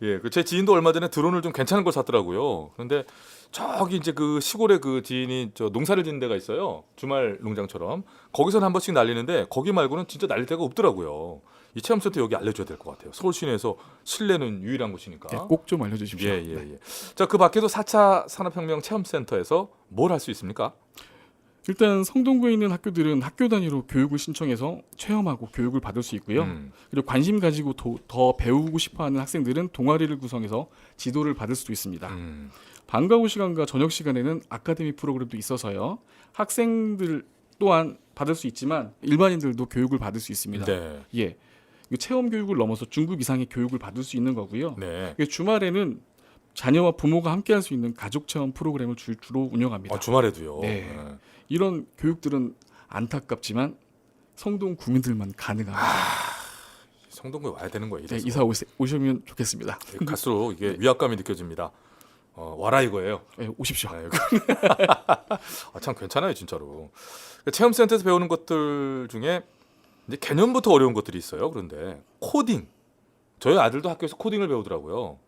S1: 예, 그 제 지인도 얼마 전에 드론을 좀 괜찮은 걸 샀더라고요. 그런데 저기 이제 그 시골에 그 지인이 저 농사를 짓는 데가 있어요. 주말 농장처럼. 거기서는 한 번씩 날리는데 거기 말고는 진짜 날릴 데가 없더라고요. 이 체험센터 여기 알려줘야 될 것 같아요. 서울 시내에서 실내는 유일한 곳이니까.
S4: 네, 꼭 좀 알려주십시오.
S1: 예, 예, 예. 자, 그 밖에도 4차 산업혁명 체험센터에서 뭘 할 수 있습니까?
S4: 일단 성동구에 있는 학교들은 학교 단위로 교육을 신청해서 체험하고 교육을 받을 수 있고요. 그리고 관심 가지고 더 배우고 싶어하는 학생들은 동아리를 구성해서 지도를 받을 수도 있습니다. 방과 후 시간과 저녁 시간에는 아카데미 프로그램도 있어서요. 학생들 또한 받을 수 있지만 일반인들도 교육을 받을 수 있습니다.
S1: 네.
S4: 예, 이 체험 교육을 넘어서 중급 이상의 교육을 받을 수 있는 거고요.
S1: 네.
S4: 주말에는 자녀와 부모가 함께할 수 있는 가족 체험 프로그램을 주로 운영합니다.
S1: 주말에도요.
S4: 네. 이런 교육들은 안타깝지만 성동 구민들만 가능합니다.
S1: 성동구에 와야 되는 거예요.
S4: 네,
S1: 이래서.
S4: 이사 오시면 좋겠습니다.
S1: 갈수록 이게 위압감이 느껴집니다. 와라 이거예요.
S4: 네, 오십시오.
S1: 아, 참 괜찮아요, 진짜로. 체험센터에서 배우는 것들 중에 이제 개념부터 어려운 것들이 있어요. 그런데 코딩. 저희 아들도 학교에서 코딩을 배우더라고요.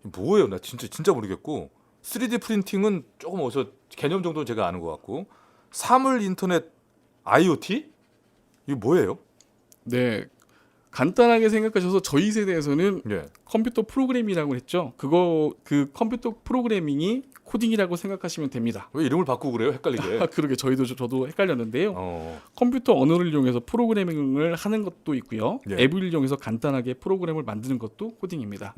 S1: 뭐예요? 나 진짜 모르겠고 3D 프린팅은 조금 어서 개념 정도는 제가 아는 것 같고 사물 인터넷 IoT? 이게 뭐예요?
S4: 네, 간단하게 생각하셔서 저희 세대에서는
S1: 예.
S4: 컴퓨터 프로그래밍이라고 했죠. 그 컴퓨터 프로그래밍이 코딩이라고 생각하시면 됩니다.
S1: 왜 이름을 바꾸고 그래요? 헷갈리게.
S4: 그러게 저도 헷갈렸는데요.
S1: 어.
S4: 컴퓨터 언어를 이용해서 프로그래밍을 하는 것도 있고요.
S1: 예.
S4: 앱을 이용해서 간단하게 프로그램을 만드는 것도 코딩입니다.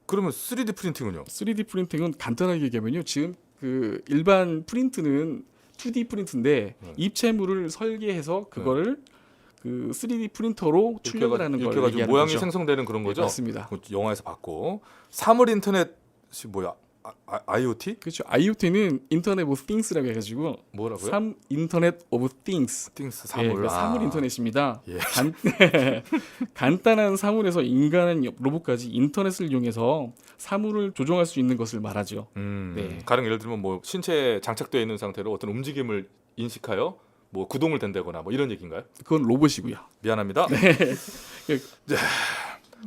S1: 그러면 3D 프린팅은요?
S4: 3D 프린팅은 간단하게 얘기하면요. 지금 그 일반 프린트는 2D 프린트인데 입체물을 설계해서 그거를 그 3D 프린터로 출력을 하는 걸
S1: 이렇게
S4: 얘기하는
S1: 모양이
S4: 거죠.
S1: 생성되는 그런 거죠?
S4: 네, 맞습니다.
S1: 그 영화에서 봤고 사물 인터넷이 뭐야? IoT?
S4: 그렇죠. IoT는 인터넷 오브 띵스라고 해가지고
S1: 뭐라고요?
S4: 인터넷 오브 띵스.
S1: 띵스
S4: 예,
S1: 사물.
S4: 사물 인터넷입니다.
S1: 예.
S4: 간단한 사물에서 인간은 로봇까지 인터넷을 이용해서 사물을 조종할 수 있는 것을 말하죠. 네.
S1: 가령 예를 들면 뭐 신체에 장착되어 있는 상태로 어떤 움직임을 인식하여 뭐 구동을 된다거나 뭐 이런 얘기인가요?
S4: 그건 로봇이고요.
S1: 미안합니다.
S4: 네.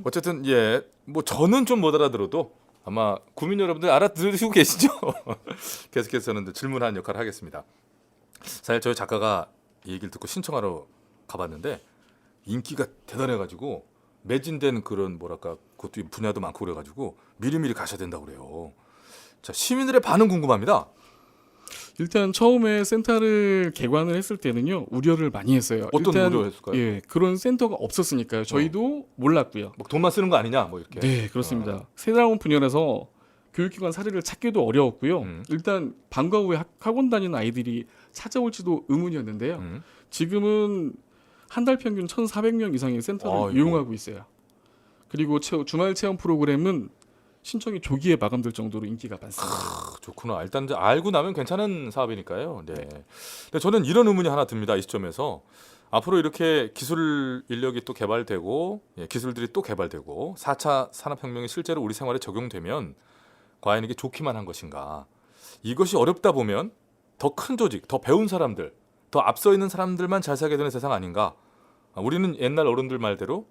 S1: 어쨌든 예, 뭐 저는 좀 못 알아들어도 아마 구민 여러분들 알아들으시고 계시죠? 계속해서 저는 질문하는 역할을 하겠습니다. 사실 저희 작가가 이 얘기를 듣고 신청하러 가봤는데 인기가 대단해가지고 매진된 그런 뭐랄까 그것도 분야도 많고 그래가지고 미리미리 가셔야 된다고 그래요. 자, 시민들의 반응 궁금합니다.
S4: 일단 처음에 센터를 개관을 했을 때는요 우려를 많이 했어요.
S1: 어떤
S4: 일단,
S1: 우려했을까요?
S4: 예, 그런 센터가 없었으니까요. 저희도 몰랐고요.
S1: 뭐 돈만 쓰는 거 아니냐 뭐 이렇게.
S4: 네, 그렇습니다. 새로운 분야라서 교육기관 사례를 찾기도 어려웠고요. 일단 방과 후에 학원 다니는 아이들이 찾아올지도 의문이었는데요. 지금은 한 달 평균 1,400명 이상의 센터를
S1: 아이고.
S4: 이용하고 있어요. 그리고 주말 체험 프로그램은 신청이 조기에 마감될 정도로 인기가 많습니다.
S1: 좋구나. 일단 이제 알고 나면 괜찮은 사업이니까요. 네. 근데 저는 이런 의문이 하나 듭니다. 이 시점에서 앞으로 이렇게 기술 인력이 또 개발되고 기술들이 또 개발되고 4차 산업혁명이 실제로 우리 생활에 적용되면 과연 이게 좋기만 한 것인가? 이것이 어렵다 보면 더 큰 조직, 더 배운 사람들, 더 앞서 있는 사람들만 잘 살게 되는 세상 아닌가? 우리는 옛날 어른들 말대로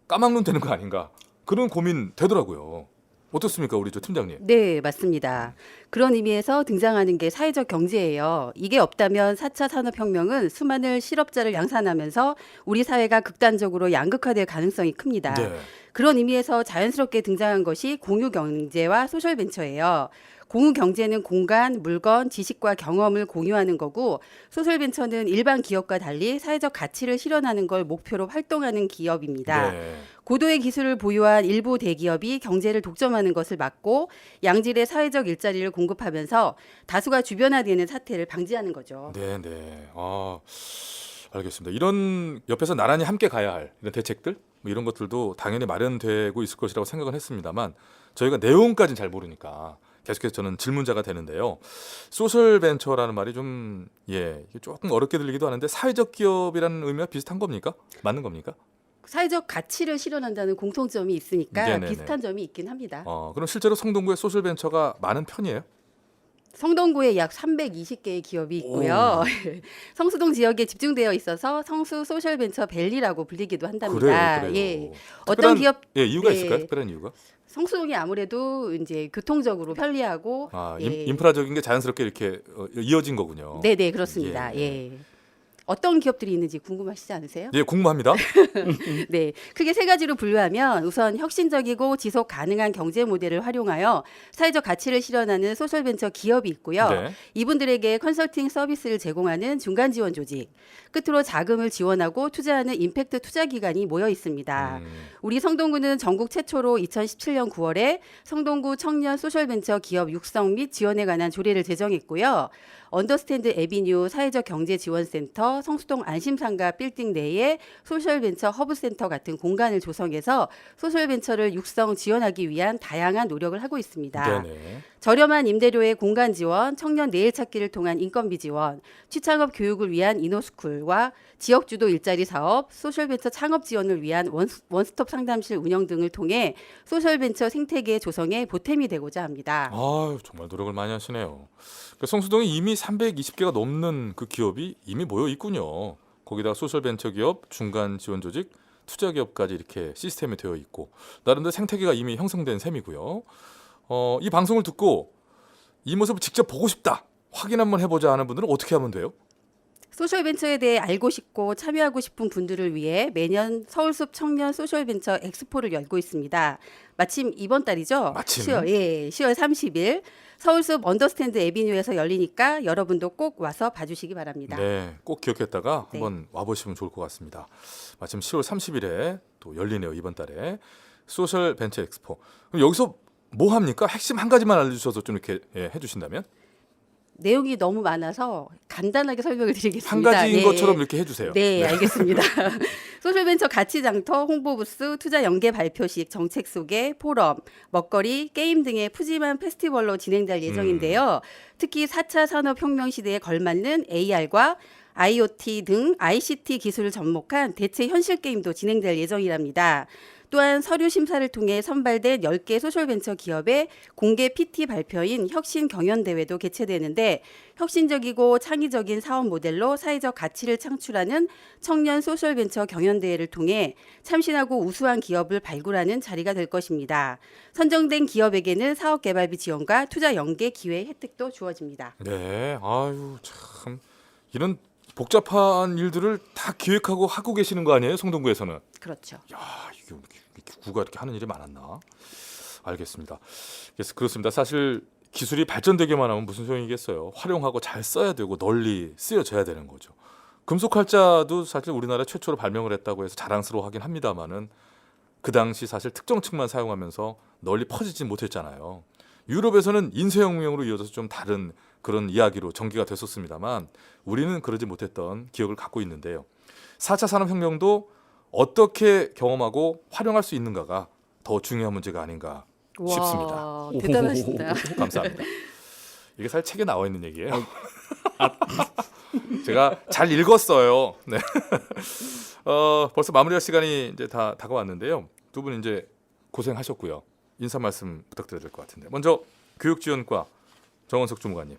S1: 까막눈 되는 거 아닌가? 그런 고민 되더라고요. 어떻습니까, 우리 저 팀장님?
S5: 네, 맞습니다. 그런 의미에서 등장하는 게 사회적 경제예요. 이게 없다면 4차 산업혁명은 수많은 실업자를 양산하면서 우리 사회가 극단적으로 양극화될 가능성이 큽니다.
S1: 네.
S5: 그런 의미에서 자연스럽게 등장한 것이 공유경제와 소셜벤처예요. 공유경제는 공간, 물건, 지식과 경험을 공유하는 거고 소셜벤처는 일반 기업과 달리 사회적 가치를 실현하는 걸 목표로 활동하는 기업입니다.
S1: 네.
S5: 고도의 기술을 보유한 일부 대기업이 경제를 독점하는 것을 막고 양질의 사회적 일자리를 공급하면서 다수가 주변화되는 사태를 방지하는 거죠.
S1: 네, 네. 아, 알겠습니다. 이런 옆에서 나란히 함께 가야 할 이런 대책들 뭐 이런 것들도 당연히 마련되고 있을 것이라고 생각은 했습니다만 저희가 내용까지는 잘 모르니까 계속해서 저는 질문자가 되는데요. 소셜 벤처라는 말이 좀 이게 조금 어렵게 들리기도 하는데 사회적 기업이라는 의미와 비슷한 겁니까? 맞는 겁니까?
S5: 사회적 가치를 실현한다는 공통점이 있으니까
S1: 네네네.
S5: 비슷한 점이 있긴 합니다.
S1: 그럼 실제로 성동구에 소셜 벤처가 많은 편이에요?
S5: 성동구에 약 320개의 기업이 있고요. 성수동 지역에 집중되어 있어서 성수 소셜벤처 밸리라고 불리기도 한답니다.
S1: 그래요.
S5: 예.
S1: 특별한,
S5: 어떤 기업
S1: 이유가
S5: 네.
S1: 있을까요? 특별한 이유가?
S5: 성수동이 아무래도 이제 교통적으로 편리하고
S1: 인프라적인 게 자연스럽게 이렇게 이어진 거군요.
S5: 네네 그렇습니다. 예. 어떤 기업들이 있는지 궁금하시지 않으세요?
S1: 예, 궁금합니다.
S5: 네, 크게 세 가지로 분류하면 우선 혁신적이고 지속 가능한 경제 모델을 활용하여 사회적 가치를 실현하는 소셜벤처 기업이 있고요.
S1: 네.
S5: 이분들에게 컨설팅 서비스를 제공하는 중간 지원 조직, 끝으로 자금을 지원하고 투자하는 임팩트 투자 기관이 모여 있습니다. 우리 성동구는 전국 최초로 2017년 9월에 성동구 청년 소셜벤처 기업 육성 및 지원에 관한 조례를 제정했고요. 언더스탠드 에비뉴 사회적 경제 지원센터, 성수동 안심상가 빌딩 내에 소셜벤처 허브센터 같은 공간을 조성해서 소셜벤처를 육성 지원하기 위한 다양한 노력을 하고 있습니다.
S1: 네네.
S5: 저렴한 임대료의 공간 지원, 청년 내일 찾기를 통한 인건비 지원, 취창업 교육을 위한 이노스쿨과 지역주도 일자리 사업, 소셜벤처 창업 지원을 위한 원스톱 상담실 운영 등을 통해 소셜벤처 생태계 조성에 보탬이 되고자 합니다.
S1: 아유, 정말 노력을 많이 하시네요. 그러니까 성수동에 이미 320개가 넘는 그 기업이 이미 모여 있군요. 거기다가 소셜벤처 기업, 중간 지원 조직, 투자 기업까지 이렇게 시스템이 되어 있고 나름대로 생태계가 이미 형성된 셈이고요. 이 방송을 듣고 이 모습을 직접 보고 싶다, 확인 한번 해보자 하는 분들은 어떻게 하면 돼요?
S5: 소셜벤처에 대해 알고 싶고 참여하고 싶은 분들을 위해 매년 서울숲 청년 소셜벤처 엑스포를 열고 있습니다. 마침 이번 달이죠.
S1: 마침?
S5: 10월 30일 서울숲 언더스탠드 에비뉴에서 열리니까 여러분도 꼭 와서 봐주시기 바랍니다.
S1: 네, 꼭 기억했다가
S5: 네.
S1: 한번 와보시면 좋을 것 같습니다. 마침 10월 30일에 또 열리네요. 이번 달에 소셜 벤처 엑스포. 그럼 여기서 뭐 합니까? 핵심 한 가지만 알려주셔서 좀 이렇게 해주신다면?
S5: 내용이 너무 많아서 간단하게 설명을 드리겠습니다.
S1: 한 가지인
S5: 네.
S1: 것처럼 이렇게 해주세요.
S5: 네, 알겠습니다. 소셜벤처 가치장터, 홍보부스, 투자 연계 발표식, 정책 소개, 포럼, 먹거리, 게임 등의 푸짐한 페스티벌로 진행될 예정인데요. 특히 4차 산업혁명 시대에 걸맞는 AR과 IoT 등 ICT 기술을 접목한 대체 현실 게임도 진행될 예정이랍니다. 또한 서류 심사를 통해 선발된 10개 소셜벤처 기업의 공개 PT 발표인 혁신 경연대회도 개최되는데 혁신적이고 창의적인 사업 모델로 사회적 가치를 창출하는 청년 소셜벤처 경연대회를 통해 참신하고 우수한 기업을 발굴하는 자리가 될 것입니다. 선정된 기업에게는 사업개발비 지원과 투자 연계 기회 혜택도 주어집니다.
S1: 네, 아유 참 이런 복잡한 일들을 다 기획하고 하고 계시는 거 아니에요, 성동구에서는?
S5: 그렇죠.
S1: 야, 이게 구가 이렇게 하는 일이 많았나? 알겠습니다. 그래서 그렇습니다. 사실 기술이 발전되기만 하면 무슨 소용이겠어요. 활용하고 잘 써야 되고 널리 쓰여져야 되는 거죠. 금속활자도 사실 우리나라 최초로 발명을 했다고 해서 자랑스러워하긴 합니다만은 그 당시 사실 특정 층만 사용하면서 널리 퍼지지 못했잖아요. 유럽에서는 인쇄혁명으로 이어져서 좀 다른 그런 이야기로 전개가 됐었습니다만 우리는 그러지 못했던 기억을 갖고 있는데요. 4차 산업혁명도 어떻게 경험하고 활용할 수 있는가가 더 중요한 문제가 아닌가 싶습니다.
S5: 와, 대단하시다.
S1: 감사합니다. 이게 사실 책에 나와 있는 얘기예요. 제가 잘 읽었어요. 네. 벌써 마무리할 시간이 이제 다 다가왔는데요. 두 분 이제 고생하셨고요. 인사 말씀 부탁드려야 될 것 같은데. 먼저 교육지원과 정원석 주무관님.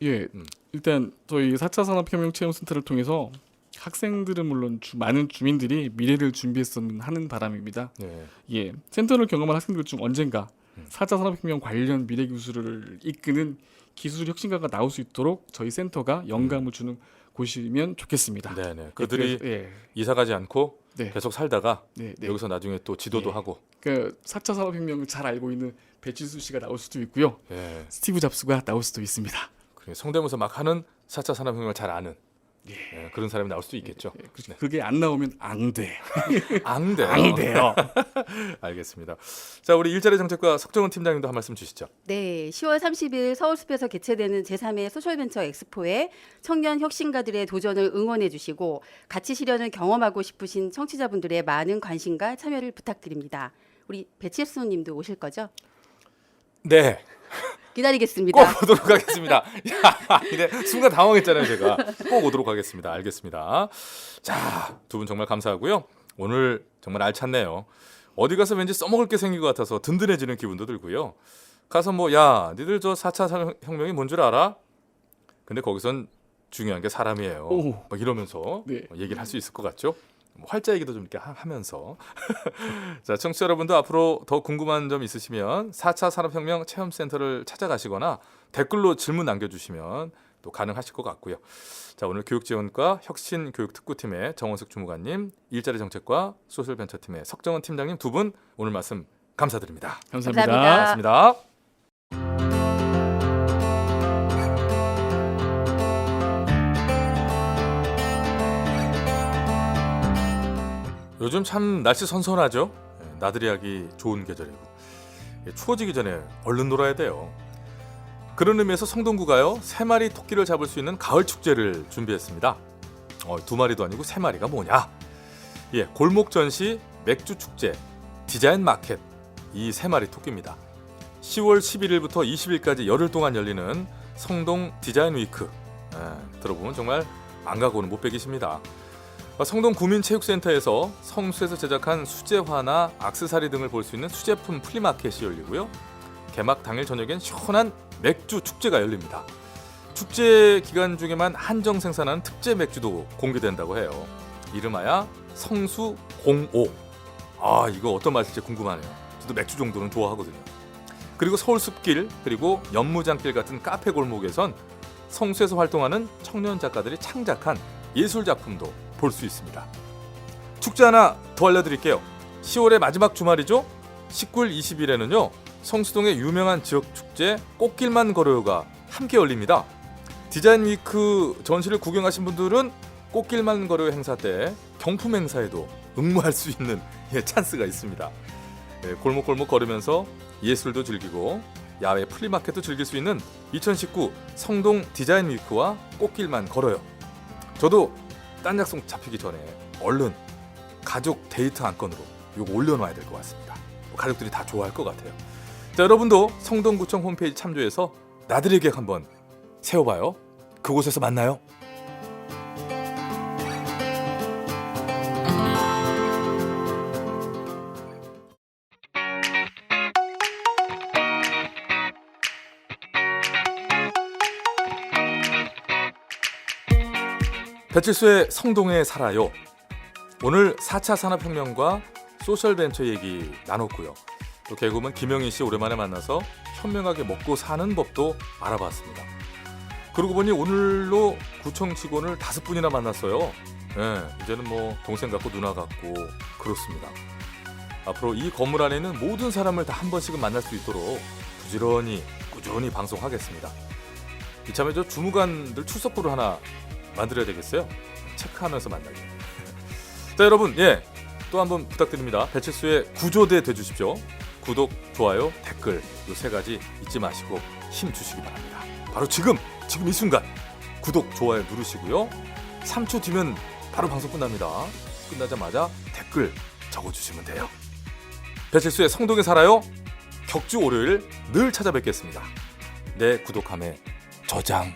S4: 예, 일단 저희 4차 산업혁명 체험센터를 통해서 학생들은 물론 많은 주민들이 미래를 준비했으면 하는 바람입니다.
S1: 네.
S4: 예, 센터를 경험한 학생들 중 언젠가 4차 산업혁명 관련 미래 기술을 이끄는 기술 혁신가가 나올 수 있도록 저희 센터가 영감을 주는 곳이면 좋겠습니다.
S1: 네네. 그들이
S4: 예,
S1: 이사 가지 않고
S4: 네.
S1: 계속 살다가
S4: 네, 네.
S1: 여기서 나중에 또 지도도
S4: 예.
S1: 하고.
S4: 그 4차 산업혁명을 잘 알고 있는 배칠수 씨가 나올 수도 있고요.
S1: 예.
S4: 스티브 잡스가 나올 수도 있습니다.
S1: 그리고 성대모사 막 하는 4차 산업혁명을 잘 아는 예, 그런 사람이 나올 수도 있겠죠.
S4: 예, 그-
S1: 네.
S4: 그게 안 나오면 안 돼.
S1: 앙대.
S4: 안 돼요.
S1: 알겠습니다. 자, 우리 일자리 정책과 석정은 팀장님도 한 말씀 주시죠.
S5: 네, 10월 30일 서울숲에서 개최되는 제3회 소셜벤처 엑스포에 청년 혁신가들의 도전을 응원해 주시고 가치 실현을 경험하고 싶으신 청취자분들의 많은 관심과 참여를 부탁드립니다. 우리 배칠수 님도 오실 거죠?
S1: 네.
S5: 기다리겠습니다.
S1: 꼭 오도록 하겠습니다. 야, 이래 순간 당황했잖아요, 제가. 꼭 오도록 하겠습니다. 알겠습니다. 자, 두 분 정말 감사하고요. 오늘 정말 알찼네요. 어디 가서 왠지 써먹을 게 생긴 것 같아서 든든해지는 기분도 들고요. 가서 뭐, 야, 니들 저 4차 산업혁명이 뭔 줄 알아? 근데 거기선 중요한 게 사람이에요.
S4: 오.
S1: 막 이러면서
S4: 네.
S1: 얘기를 할 수 있을 것 같죠? 뭐 활자 얘기도 좀 이렇게 하면서. 자, 청취자 여러분도 앞으로 더 궁금한 점 있으시면 4차 산업혁명 체험센터를 찾아가시거나 댓글로 질문 남겨주시면 또 가능하실 것 같고요. 자, 오늘 교육지원과 혁신교육특구팀의 정원석 주무관님, 일자리 정책과 소셜벤처팀의 석정은 팀장님 두 분 오늘 말씀 감사드립니다.
S4: 감사합니다.
S5: 감사합니다.
S1: 고맙습니다. 요즘 참 날씨 선선하죠. 나들이 하기 좋은 계절이고 추워지기 전에 얼른 놀아야 돼요. 그런 의미에서 성동구가요 3마리 토끼를 잡을 수 있는 가을 축제를 준비했습니다. 2마리도 아니고 3마리가 뭐냐? 예, 골목 전시, 맥주 축제, 디자인 마켓 이 3마리 토끼입니다. 10월 11일부터 20일까지 열흘 동안 열리는 성동 디자인 위크. 들어보면 정말 안 가고는 못 빼기십니다. 성동 구민체육센터에서 성수에서 제작한 수제화나 액세서리 등을 볼 수 있는 수제품 플리마켓이 열리고요. 개막 당일 저녁엔 시원한 맥주 축제가 열립니다. 축제 기간 중에만 한정 생산하는 특제 맥주도 공개된다고 해요. 이름하여 성수 05. 아, 이거 어떤 맛일지 궁금하네요. 저도 맥주 정도는 좋아하거든요. 그리고 서울숲길 그리고 연무장길 같은 카페 골목에선 성수에서 활동하는 청년 작가들이 창작한 예술 작품도 볼 수 있습니다. 축제 하나 더 알려드릴게요. 10월의 마지막 주말이죠. 19일 20일에는요. 성수동의 유명한 지역 축제 꽃길만 걸어요가 함께 열립니다. 디자인 위크 전시를 구경하신 분들은 꽃길만 걸어요 행사 때 경품 행사에도 응모할 수 있는 찬스가 있습니다. 골목골목 걸으면서 예술도 즐기고 야외 플리마켓도 즐길 수 있는 2019 성동 디자인 위크와 꽃길만 걸어요. 저도 딴 약속 잡히기 전에 얼른 가족 데이트 안건으로 이거 올려놔야 될 것 같습니다. 가족들이 다 좋아할 것 같아요. 자, 여러분도 성동구청 홈페이지 참조해서 나들이 계획 한번 세워봐요. 그곳에서 만나요. 배칠수의 성동에 살아요. 오늘 4차 산업혁명과 소셜벤처 얘기 나눴고요. 또 개그우먼 김영희 씨 오랜만에 만나서 현명하게 먹고 사는 법도 알아봤습니다. 그러고 보니 오늘로 구청 직원을 5분이나 만났어요. 이제는 뭐 동생 같고 누나 같고 그렇습니다. 앞으로 이 건물 안에 있는 모든 사람을 다 한 번씩은 만날 수 있도록 부지런히 꾸준히 방송하겠습니다. 이참에 저 주무관들 출석부를 하나 만들어야 되겠어요. 체크하면서 만나게. 자, 여러분, 또 한번 부탁드립니다. 배칠수의 구조대 돼주십시오. 구독, 좋아요, 댓글 이 3가지 잊지 마시고 힘 주시기 바랍니다. 바로 지금 이 순간 구독, 좋아요 누르시고요. 3초 뒤면 바로 방송 끝납니다. 끝나자마자 댓글 적어주시면 돼요. 배칠수의 성동에 살아요. 격주 월요일 늘 찾아뵙겠습니다. 내 구독함에 저장.